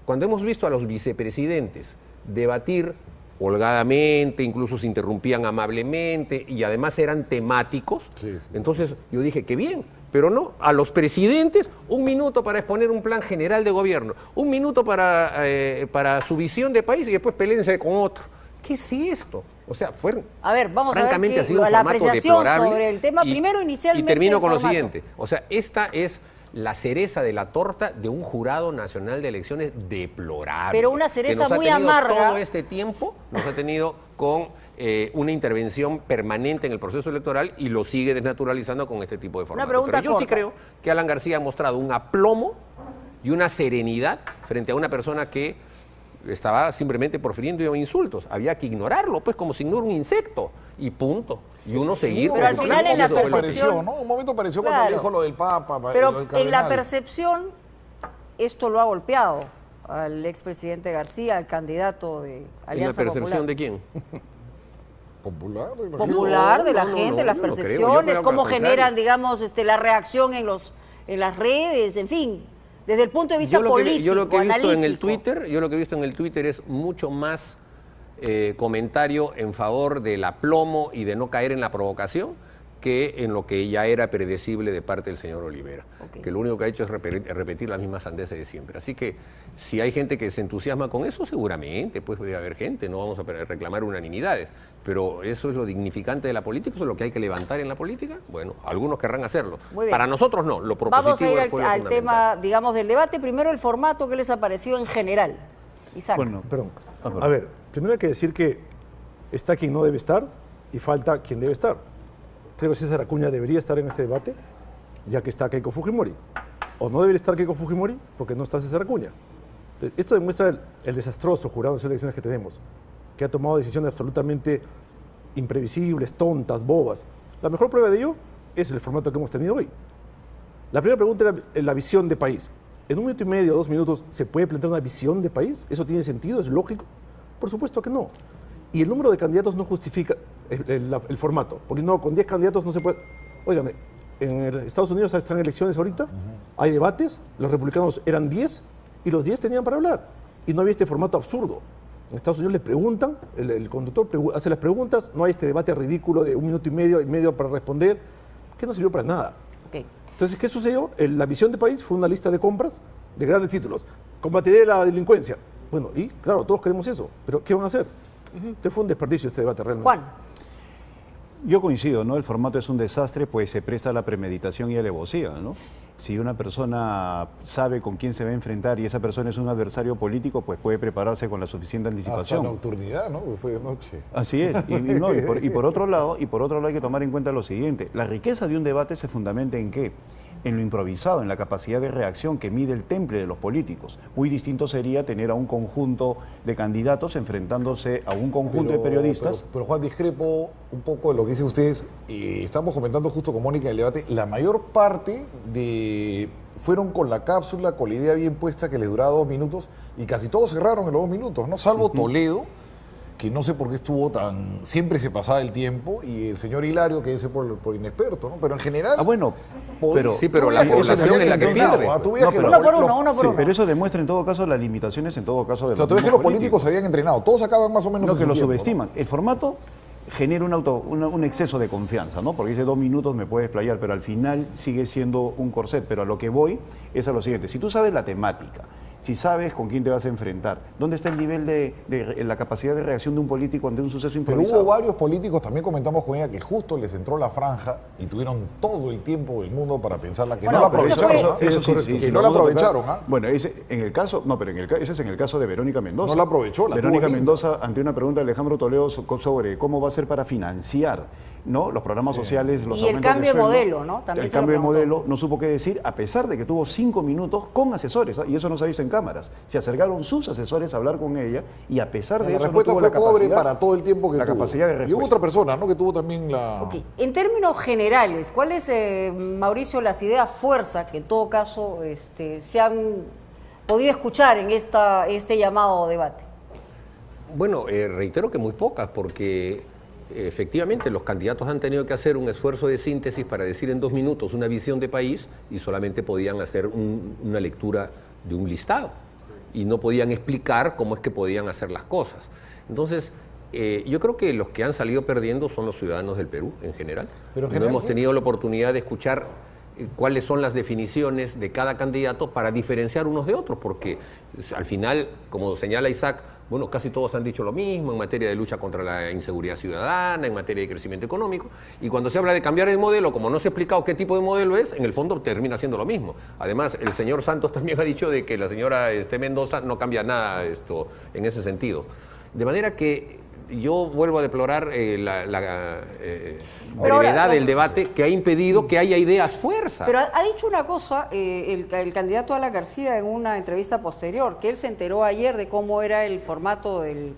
cuando hemos visto a los vicepresidentes debatir holgadamente, incluso se interrumpían amablemente y además eran temáticos, entonces yo dije, qué bien, pero no, a los presidentes, 1 minuto para exponer un plan general de gobierno, 1 minuto para su visión de país y después peleense con otro. ¿Qué es esto? O sea, a ver, vamos francamente a ver ha sido un la formato apreciación deplorable sobre el tema. Primero, inicialmente, y termino con lo siguiente. O sea, esta es la cereza de la torta de un jurado nacional de elecciones deplorable. Pero una cereza muy amarga. Todo este tiempo nos ha tenido con una intervención permanente en el proceso electoral y lo sigue desnaturalizando con este tipo de formato. Pero yo sí creo que Alan García ha mostrado un aplomo y una serenidad frente a una persona que estaba simplemente profiriendo insultos. Había que ignorarlo, pues, como si ignora un insecto. Y punto. Y uno seguir. Pero al final en la percepción... Un momento pareció cuando dijo lo del Papa. Pero en la percepción, esto lo ha golpeado al expresidente García, al candidato de Alianza Popular. ¿En la percepción de quién? Popular, de la gente, las percepciones, cómo generan, digamos, la reacción en las redes, en fin. Desde el punto de vista político, yo lo que he visto analítico. en el Twitter es mucho más comentario en favor del aplomo y de no caer en la provocación que en lo que ya era predecible de parte del señor Olivera, que lo único que ha hecho es repetir las mismas sandeces de siempre. Así que si hay gente que se entusiasma con eso, seguramente pues puede haber gente, no vamos a reclamar unanimidades, pero eso es lo dignificante de la política, eso es lo que hay que levantar en la política. Bueno, algunos querrán hacerlo. Para nosotros no, lo propositivo. Vamos a ir al tema, digamos, del debate. Primero el formato, ¿qué les ha parecido en general? Isaac. Bueno, perdón. A ver, primero hay que decir que está quien no debe estar y falta quien debe estar. Creo que César Acuña debería estar en este debate, ya que está Keiko Fujimori. O no debería estar Keiko Fujimori porque no está César Acuña. Entonces, esto demuestra el desastroso jurado de elecciones que tenemos, que ha tomado decisiones absolutamente imprevisibles, tontas, bobas. La mejor prueba de ello es el formato que hemos tenido hoy. La primera pregunta era la visión de país. ¿En 1 minuto y medio, 2 minutos, se puede plantear una visión de país? ¿Eso tiene sentido? ¿Es lógico? Por supuesto que no. Y el número de candidatos no justifica el formato, porque no, con 10 candidatos no se puede... Óigame, en Estados Unidos están elecciones ahorita, hay debates, los republicanos eran 10 y los 10 tenían para hablar. Y no había este formato absurdo. En Estados Unidos le preguntan, el conductor hace las preguntas, no hay este debate ridículo de 1 minuto y medio para responder, que no sirvió para nada. Entonces, ¿qué sucedió? La visión de país fue una lista de compras de grandes títulos. Combatiré la delincuencia. Bueno, y claro, todos queremos eso, pero ¿qué van a hacer? Entonces fue un desperdicio este debate realmente. Juan. Yo coincido, ¿no? El formato es un desastre, pues se presta a la premeditación y a la alevosía, ¿no? Si una persona sabe con quién se va a enfrentar y esa persona es un adversario político, pues puede prepararse con la suficiente anticipación. Hasta nocturnidad, ¿no? Fue de noche. Así es. Y por otro lado hay que tomar en cuenta lo siguiente. La riqueza de un debate se fundamenta en ¿qué? En lo improvisado, en la capacidad de reacción que mide el temple de los políticos. Muy distinto sería tener a un conjunto de candidatos enfrentándose a un conjunto de periodistas. Pero Juan, discrepo un poco de lo que dicen ustedes. Estamos comentando justo con Mónica en el debate. La mayor parte fueron con la cápsula, con la idea bien puesta que les duraba 2 minutos y casi todos cerraron en los 2 minutos, ¿no? Salvo Toledo, que no sé por qué estuvo siempre se pasaba el tiempo, y el señor Hilario, que ese por inexperto, ¿no? Pero en general... pero la población es la que pierde. Uno por uno. Pero eso demuestra en todo caso las limitaciones en todo caso de los políticos. Los políticos se habían entrenado, todos acaban más o menos. No, que lo subestiman. El formato genera un exceso de confianza, ¿no? Porque dice 2 minutos me puedes explayar, pero al final sigue siendo un corset. Pero a lo que voy es a lo siguiente: si tú sabes la temática, si sabes con quién te vas a enfrentar, ¿dónde está el nivel de la capacidad de reacción de un político ante un suceso improvisado? Pero hubo varios políticos, también comentamos con ella, que justo les entró la franja y tuvieron todo el tiempo del mundo para pensarla, que no la aprovecharon. Que no la aprovecharon. Bueno, ese en el caso, no, pero ese es en el caso de Verónica Mendoza. No la aprovechó. Verónica Mendoza, ante una pregunta de Alejandro Toledo sobre cómo va a ser para financiar, ¿no?, los programas sociales, los aumentos de sueldo. Y el cambio de modelo, ¿no? También el cambio de modelo, no supo qué decir, a pesar de que tuvo 5 minutos con asesores, y eso no se ha visto en cámaras. Se acercaron sus asesores a hablar con ella, y a pesar de eso no tuvo la capacidad, para todo el tiempo que la tuvo. Capacidad de respuesta. Y hubo otra persona, ¿no?, que tuvo también la... En términos generales, ¿cuáles, Mauricio, las ideas fuerza que en todo caso se han podido escuchar en este llamado debate? Bueno, reitero que muy pocas, porque efectivamente los candidatos han tenido que hacer un esfuerzo de síntesis para decir en 2 minutos una visión de país y solamente podían hacer una lectura de un listado. y no podían explicar cómo es que podían hacer las cosas. Entonces, yo creo que los que han salido perdiendo son los ciudadanos del Perú en general. Pero en no general, hemos tenido la oportunidad de escuchar cuáles son las definiciones de cada candidato para diferenciar unos de otros, porque al final, como señala Isaac, bueno, casi todos han dicho lo mismo en materia de lucha contra la inseguridad ciudadana, en materia de crecimiento económico, y cuando se habla de cambiar el modelo, como no se ha explicado qué tipo de modelo es, en el fondo termina siendo lo mismo. Además, el señor Santos también ha dicho de que la señora Mendoza no cambia nada en ese sentido. De manera que yo vuelvo a deplorar la brevedad del debate que ha impedido que haya ideas fuerza. Pero ha dicho una cosa el candidato Alan García en una entrevista posterior, que él se enteró ayer de cómo era el formato de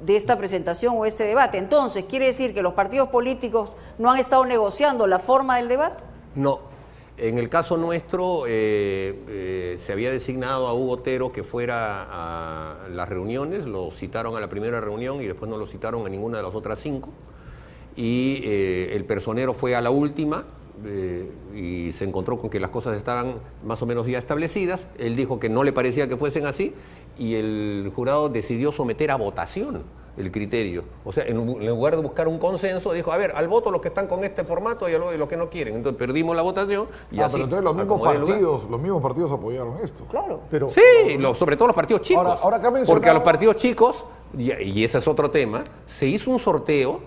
esta presentación o este debate. Entonces, ¿quiere decir que los partidos políticos no han estado negociando la forma del debate? No. En el caso nuestro, se había designado a Hugo Otero que fuera a las reuniones, lo citaron a la primera reunión y después no lo citaron a ninguna de las otras 5. Y el personero fue a la última y se encontró con que las cosas estaban más o menos ya establecidas. Él dijo que no le parecía que fuesen así y el jurado decidió someter a votación el criterio. O sea, en lugar de buscar un consenso, dijo, a ver, al voto los que están con este formato y los que no quieren. Entonces perdimos la votación y así. Pero entonces los mismos partidos apoyaron esto. Claro. Pero, Sí, sobre todo los partidos chicos. Ahora acá mencionaba- porque a los partidos chicos, y ese es otro tema, se hizo un sorteo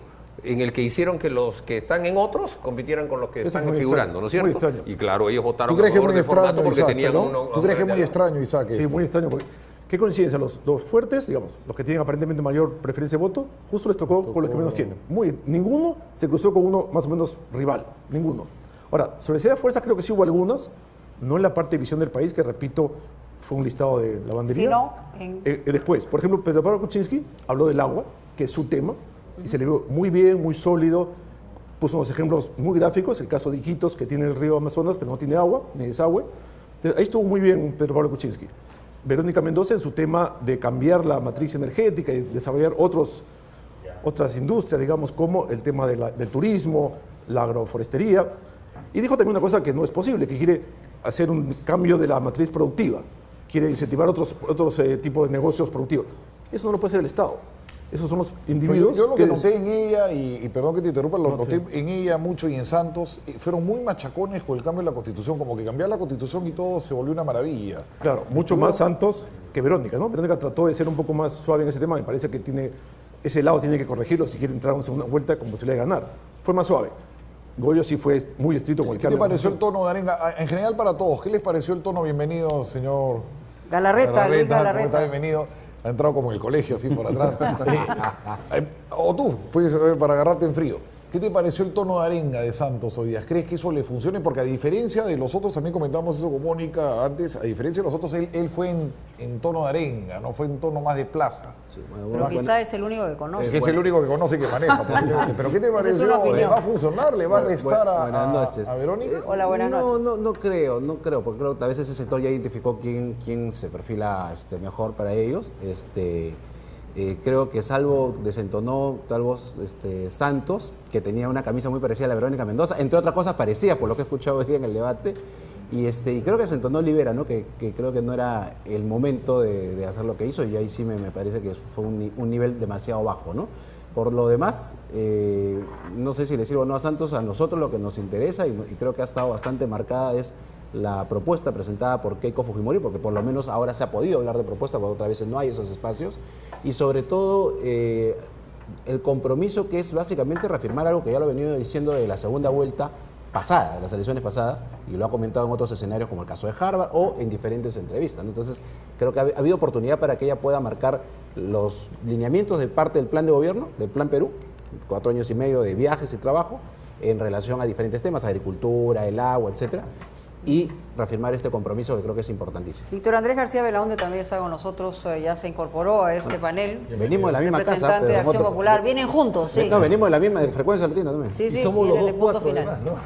en el que hicieron que los que están en otros compitieran con los que Eso están fue muy figurando, ¿no es extraño, cierto? muy extraño. Y claro, ellos votaron ¿Tú crees a que es favor muy del formato extraño, porque Isaac? tenían ¿Perdón? uno... ¿Tú crees que es muy extraño, Isaac? sí, esto? muy extraño. Porque, ¿qué coincidencia? Los fuertes, digamos, los que tienen aparentemente mayor preferencia de voto, justo les tocó con los que menos tienen. Ninguno se cruzó con uno más o menos rival, ninguno. Ahora, sobre la fuerzas creo que sí hubo algunas, no en la parte de visión del país, que repito, fue un listado de lavandería. Sino Después, por ejemplo, Pedro Pablo Kuczynski habló del agua, que es su tema, y se le vio muy bien, muy sólido. Puso unos ejemplos muy gráficos, el caso de Iquitos, que tiene el río Amazonas, pero no tiene agua, ni desagüe. Entonces, ahí estuvo muy bien Pedro Pablo Kuczynski. Verónica Mendoza en su tema de cambiar la matriz energética y desarrollar otras industrias, digamos, como el tema del turismo, la agroforestería. Y dijo también una cosa que no es posible, que quiere hacer un cambio de la matriz productiva, quiere incentivar otros tipos de negocios productivos. Eso no lo puede hacer el Estado. Esos son los individuos. Pues yo lo que noté en ella, y perdón que te interrumpa, lo noté en ella mucho y en Santos, fueron muy machacones con el cambio de la Constitución, como que cambiar la Constitución y todo se volvió una maravilla. Claro, mucho más Santos que Verónica, ¿no? Verónica trató de ser un poco más suave en ese tema, me parece que ese lado tiene que corregirlo si quiere entrar a una segunda vuelta con posibilidad de ganar. Fue más suave. Goyo sí fue muy estricto con el ¿Qué te cambio. pareció el tono de Arenga? En general para todos, ¿qué les pareció el tono? Bienvenido, señor Galarreta, Luis ¿cómo está? Galarreta. Bienvenido. Ha entrado como en el colegio, así por atrás. O tú, puedes para agarrarte en frío. ¿Qué te pareció el tono de Arenga de Santos hoy día? ¿Crees que eso le funcione? Porque a diferencia de los otros, también comentamos eso con Mónica antes, a diferencia de los otros, él fue en tono de arenga, no fue en tono más de plaza. Sí, Pero quizá es el único que conoce. Es el único que conoce que maneja. Pero ¿qué te Esa es una pareció? opinión. ¿Le va a funcionar? ¿Le va a restar Buenas noches. a Verónica? Hola, buenas noches. No creo, porque creo que a veces ese sector ya identificó quién se perfila mejor para ellos. Creo que salvo desentonó Santos, que tenía una camisa muy parecida a la de Verónica Mendoza, entre otras cosas parecía, por lo que he escuchado hoy día en el debate, y creo que desentonó Olivera, ¿no? que creo que no era el momento de hacer lo que hizo, y ahí sí me parece que fue un nivel demasiado bajo, ¿no? Por lo demás, no sé si le sirve o no a Santos, a nosotros lo que nos interesa, y creo que ha estado bastante marcada, es la propuesta presentada por Keiko Fujimori, porque por lo menos ahora se ha podido hablar de propuesta, porque otras veces no hay esos espacios, y sobre todo el compromiso que es básicamente reafirmar algo que ya lo he venido diciendo de la segunda vuelta pasada, de las elecciones pasadas, y lo ha comentado en otros escenarios como el caso de Harvard o en diferentes entrevistas, ¿no? Entonces creo que ha habido oportunidad para que ella pueda marcar los lineamientos de parte del plan de gobierno, del Plan Perú, 4 años y medio de viajes y trabajo en relación a diferentes temas, agricultura, el agua, etcétera, y reafirmar este compromiso que creo que es importantísimo. Víctor Andrés García Belaunde también está con nosotros, ya se incorporó a este panel. Venimos de la misma casa, Representante de pero en Acción otro- Popular. Vienen juntos, sí. No, venimos de la misma de Frecuencia Latina también. Sí, sí, somos los vienen de dos punto cuatro final. además, ¿no? Al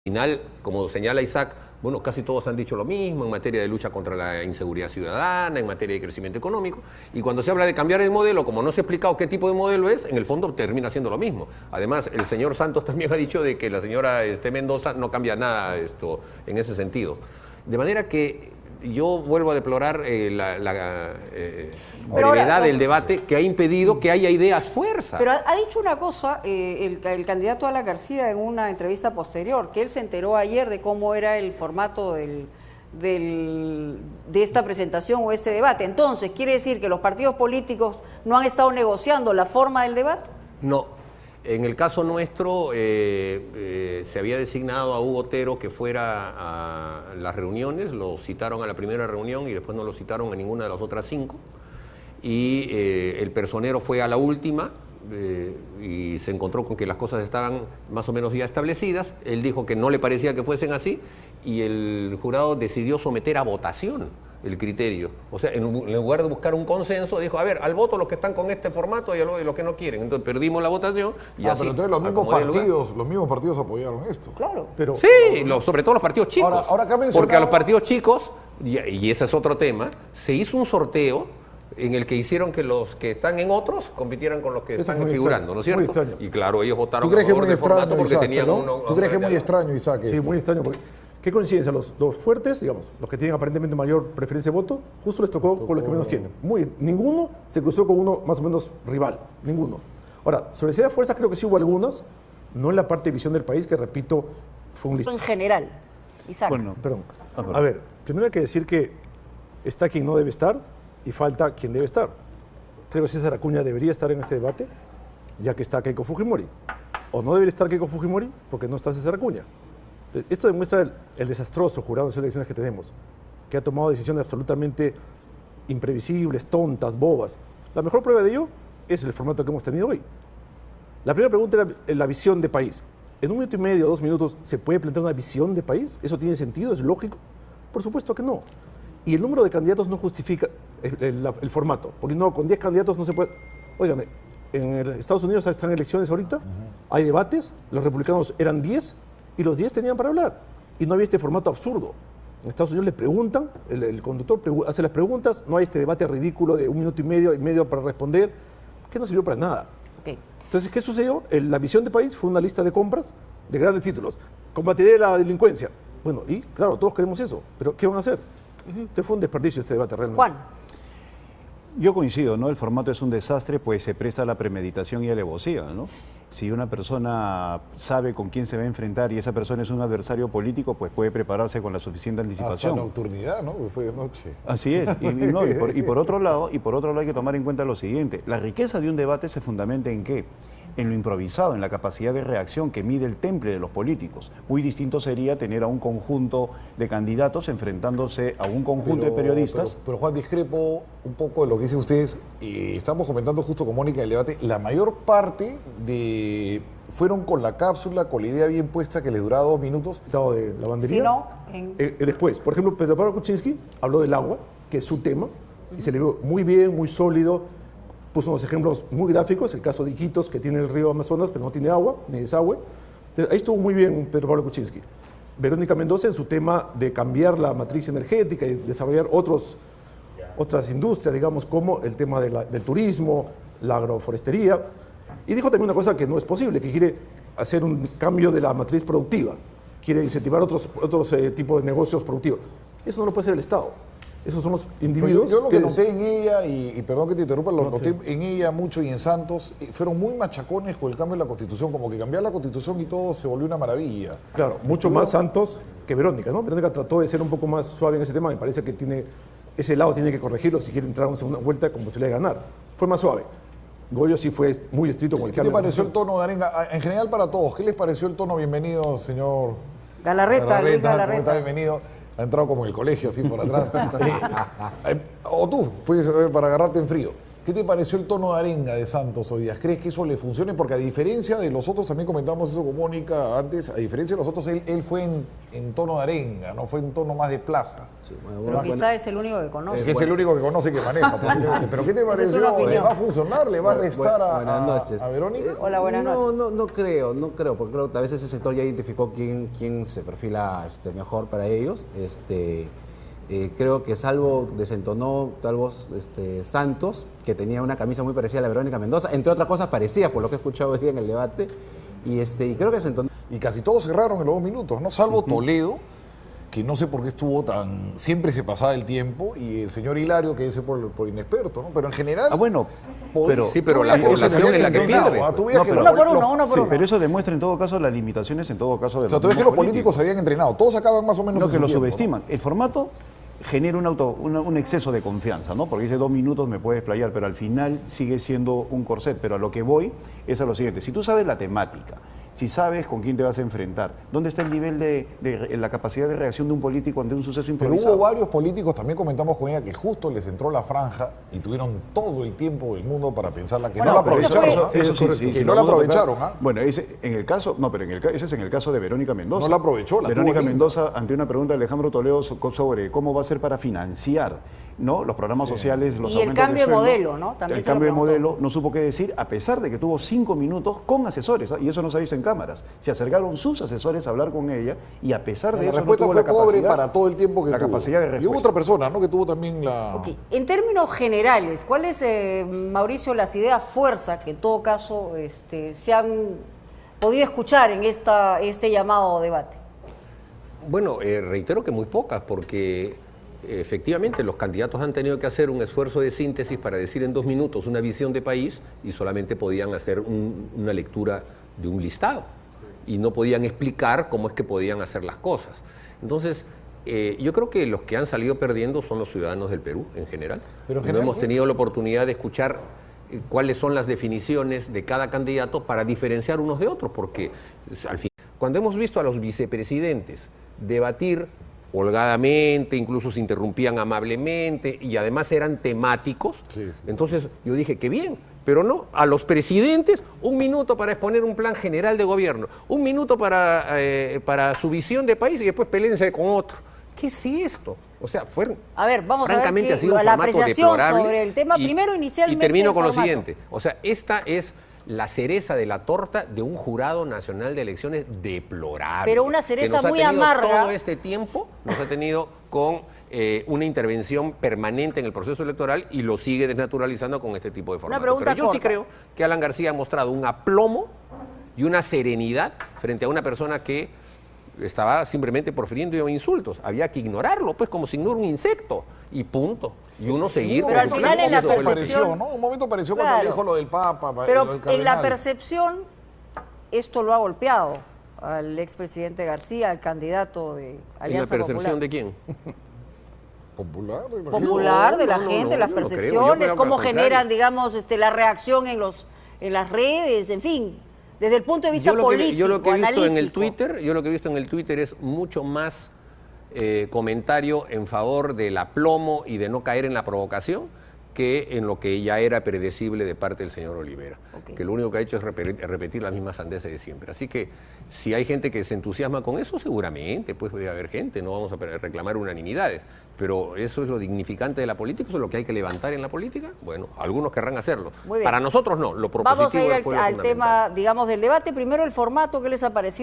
final, como señala Isaac, bueno, casi todos han dicho lo mismo en materia de lucha contra la inseguridad ciudadana, en materia de crecimiento económico, y cuando se habla de cambiar el modelo, como no se ha explicado qué tipo de modelo es, en el fondo termina siendo lo mismo. Además, el señor Santos también ha dicho de que la señora Mendoza no cambia nada en ese sentido. De manera que yo vuelvo a deplorar la Pero ahora, brevedad del debate que ha impedido que haya ideas fuerza. Pero ha dicho una cosa el candidato Alan García en una entrevista posterior, que él se enteró ayer de cómo era el formato de esta presentación o este debate. Entonces, ¿quiere decir que los partidos políticos no han estado negociando la forma del debate? No. En el caso nuestro, se había designado a Hugo Otero que fuera a las reuniones, lo citaron a la primera reunión y después no lo citaron a ninguna de las otras 5. Y el personero fue a la última y se encontró con que las cosas estaban más o menos ya establecidas. Él dijo que no le parecía que fuesen así y el jurado decidió someter a votación el criterio. O sea, en lugar de buscar un consenso, dijo, a ver, al voto los que están con este formato y a los que no quieren. Entonces perdimos la votación y así. Pero entonces los mismos partidos apoyaron esto. Claro. Pero, Sí, sobre todo los partidos chicos. Ahora acá mencionaba- porque a los partidos chicos, y ese es otro tema, se hizo un sorteo en el que hicieron que los que están en otros compitieran con los que Eso están es muy figurando, ¿no es extraño, cierto? muy extraño. Y claro, ellos votaron ¿Tú crees a que es favor muy del formato extraño, porque Isaac? tenían ¿No? uno... ¿Tú crees que es muy extraño, Isaac? sí, esto? muy extraño. Porque, ¿qué coincidencia? Los fuertes, digamos, los que tienen aparentemente mayor preferencia de voto, justo les tocó con los que menos tienen. Ninguno se cruzó con uno más o menos rival. Ninguno. Ahora, sobre esa fuerza creo que sí hubo algunas, no en la parte de visión del país, que repito, fue un listado. En general, Isaac. Bueno, Perdón. perdón. A ver, primero hay que decir que está quien no debe estar y falta quien debe estar. Creo que César Acuña debería estar en este debate, ya que está Keiko Fujimori. O no debería estar Keiko Fujimori porque no está César Acuña. Esto demuestra el desastroso jurado de elecciones que tenemos, que ha tomado decisiones absolutamente imprevisibles, tontas, bobas. La mejor prueba de ello es el formato que hemos tenido hoy. La primera pregunta era la visión de país. ¿En 1 minuto y medio, 2 minutos, se puede plantear una visión de país? ¿Eso tiene sentido? ¿Es lógico? Por supuesto que no. Y el número de candidatos no justifica el formato, porque no, con 10 candidatos no se puede... Óigame, en Estados Unidos están elecciones ahorita, hay debates, los republicanos eran 10 y los 10 tenían para hablar. Y no había este formato absurdo. En Estados Unidos le preguntan, el conductor hace las preguntas, no hay este debate ridículo de 1 minuto y medio para responder, que no sirvió para nada. Ok. Entonces, ¿qué sucedió? La visión de país fue una lista de compras de grandes títulos. Combatiré la delincuencia. Bueno, y claro, todos queremos eso, pero ¿qué van a hacer? Entonces fue un desperdicio este debate realmente. Juan. Yo coincido, ¿no? El formato es un desastre, pues se presta a la premeditación y a la alevosía, ¿no? Si una persona sabe con quién se va a enfrentar y esa persona es un adversario político, pues puede prepararse con la suficiente Hasta anticipación. nocturnidad, ¿no? Porque fue de noche. Así es. Y por otro lado hay que tomar en cuenta lo siguiente. La riqueza de un debate se fundamenta ¿en qué? En lo improvisado, en la capacidad de reacción que mide el temple de los políticos. Muy distinto sería tener a un conjunto de candidatos enfrentándose a un conjunto de periodistas. Pero, Juan, discrepo un poco de lo que dicen ustedes. Estamos comentando justo con Mónica el debate. La mayor parte fueron con la cápsula, con la idea bien puesta que les duraba 2 minutos. Estado de lavandería. Si no, Después, por ejemplo, Pedro Pablo Kuczynski habló del agua, que es su tema, y se le vio muy bien, muy sólido. Puso unos ejemplos muy gráficos, el caso de Iquitos, que tiene el río Amazonas, pero no tiene agua, ni desagüe. Entonces, ahí estuvo muy bien Pedro Pablo Kuczynski. Verónica Mendoza en su tema de cambiar la matriz energética y desarrollar otras industrias, digamos, como el tema del turismo, la agroforestería. Y dijo también una cosa que no es posible, que quiere hacer un cambio de la matriz productiva, quiere incentivar otros tipos de negocios productivos. Eso no lo puede hacer el Estado. Esos son los individuos. Yo lo que noté en ella, y perdón que te interrumpa, lo noté en ella mucho y en Santos, fueron muy machacones con el cambio de la Constitución, como que cambiar la Constitución y todo se volvió una maravilla. Claro, mucho más Santos que Verónica, ¿no? Verónica trató de ser un poco más suave en ese tema, me parece que ese lado tiene que corregirlo si quiere entrar a una segunda vuelta con posibilidad de ganar. Fue más suave. Goyo sí fue muy estricto con el ¿Qué cambio. te pareció el tono de Arenga? En general para todos, ¿qué les pareció el tono? Bienvenido, señor Galarreta, Luis ¿Cómo está? Galarreta. Bienvenido. Ha entrado como en el colegio, así por atrás. O tú, pues, para agarrarte en frío. ¿Qué te pareció el tono de arenga de Santos hoy día? ¿Crees que eso le funcione? Porque a diferencia de los otros, también comentamos eso con Mónica antes, a diferencia de los otros, él fue en tono de arenga, no fue en tono más de plaza. Sí, Pero quizá es el único que conoce. Que es el único que conoce que maneja. Pero ¿qué te Esa es una pareció? opinión. ¿Le va a funcionar? ¿Le va a restar Buenas noches. a Verónica? Hola, buenas noches. No creo, porque creo que a veces ese sector ya identificó quién se perfila mejor para ellos. Creo que salvo desentonó Santos, que tenía una camisa muy parecida a la de Verónica Mendoza, entre otras cosas parecía, por lo que he escuchado hoy día en el debate, y creo que desentonó. Y casi todos cerraron en los 2 minutos, ¿no? Salvo Toledo, que no sé por qué estuvo tan... Siempre se pasaba el tiempo y el señor Hilario, que dice por inexperto, ¿no? Pero en general... Ah, bueno, pero... Sí, pero tú la veías que población eso es la que tenía pierde. entrenado, tú veías No, que pero- Uno por uno, Sí, pero eso demuestra en todo caso las limitaciones en todo caso de O sea, los tú ves que los mismos políticos se habían entrenado, todos acaban más o menos No, en que su lo tiempo, subestiman. El formato genera un exceso de confianza, ¿no? Porque dice 2 minutos me puedes explayar, pero al final sigue siendo un corset. Pero a lo que voy es a lo siguiente. Si tú sabes la temática, si sabes con quién te vas a enfrentar, ¿dónde está el nivel de la capacidad de reacción de un político ante un suceso Pero improvisado? hubo varios políticos, también comentamos con ella, que justo les entró la franja y tuvieron todo el tiempo del mundo para pensarla, que Bueno, no la pero eso aprovecharon. fue- ¿ah? Eso sí, sí, que sí, no lo la vamos a tocar. aprovecharon. ¿ah? Bueno, ese en el caso, no, pero ese es en el caso de Verónica Mendoza. No la aprovechó, la Verónica tuvo linda. Mendoza, ante una pregunta de Alejandro Toledo sobre cómo va a ser para financiar, ¿no? Los programas sociales, los Y el aumentos cambio de sueldo. modelo, ¿no? También El se lo cambio de preguntó. modelo, no supo qué decir, a pesar de que tuvo 5 minutos con asesores, ¿ah? Y eso no se ha visto en cámaras. Se acercaron sus asesores a hablar con ella y a pesar de La eso no respuesta tuvo fue la pobre capacidad, para todo el tiempo que la tuvo. capacidad de Y hubo respuesta. otra persona, ¿no? Que tuvo también la... Ok. En términos generales, ¿cuáles, Mauricio, las ideas fuerza que en todo caso se han podido escuchar en este llamado debate? Bueno, reitero que muy pocas, porque efectivamente los candidatos han tenido que hacer un esfuerzo de síntesis para decir en 2 minutos una visión de país y solamente podían hacer una lectura de un listado y no podían explicar cómo es que podían hacer las cosas. Entonces, yo creo que los que han salido perdiendo son los ciudadanos del Perú en general. Pero en No general, hemos ¿qué? tenido la oportunidad de escuchar cuáles son las definiciones de cada candidato para diferenciar unos de otros, porque al fin, cuando hemos visto a los vicepresidentes debatir holgadamente, incluso se interrumpían amablemente y además eran temáticos, Sí, sí. entonces yo dije, qué bien, pero no, a los presidentes 1 minuto para exponer un plan general de gobierno, 1 minuto para su visión de país y después peléense con otro. ¿Qué es esto? O sea, fueron... A ver, vamos a ver Francamente ha sido un la formato apreciación deplorable. sobre el tema. Primero, inicialmente, Y termino el con lo formato. siguiente. O sea, esta es la cereza de la torta de un jurado nacional de elecciones deplorable. Pero una que cereza nos ha muy tenido amarga. Todo este tiempo nos ha tenido con una intervención permanente en el proceso electoral y lo sigue desnaturalizando con este tipo de formato. pregunta Pero yo sí corta. creo que Alan García ha mostrado un aplomo y una serenidad frente a una persona que estaba simplemente profiriendo insultos. Había que ignorarlo, pues como si ignora un insecto. Y punto. Y uno seguir. Pero al con su final plan, en la eso fue lo que- percepción- Pareció, ¿no? Un momento pareció cuando Claro. dijo lo del Papa. lo Pero del en la cardenal. percepción, esto lo ha golpeado al expresidente García, al candidato de ¿En la Alianza percepción Popular. de quién? Popular, me imagino. Popular, de la No, no, gente, no, las yo no creo. Yo percepciones, creo que cómo al contrario. generan, digamos, la reacción en las redes, en fin, desde el punto de vista Yo lo político, que he visto en el analítico. Twitter, yo lo que he visto en el Twitter es mucho más comentario en favor del aplomo y de no caer en la provocación que en lo que ya era predecible de parte del señor Olivera, Ok. que lo único que ha hecho es repetir las mismas sandeces de siempre. Así que si hay gente que se entusiasma con eso, seguramente pues puede haber gente, no vamos a reclamar unanimidades, pero eso es lo dignificante de la política, eso es lo que hay que levantar en la política. Bueno, algunos querrán hacerlo. Muy bien. Para nosotros no, lo Vamos a propositivo ir fue lo al fundamental. tema, digamos, del debate. Primero el formato, ¿qué les ha parecido?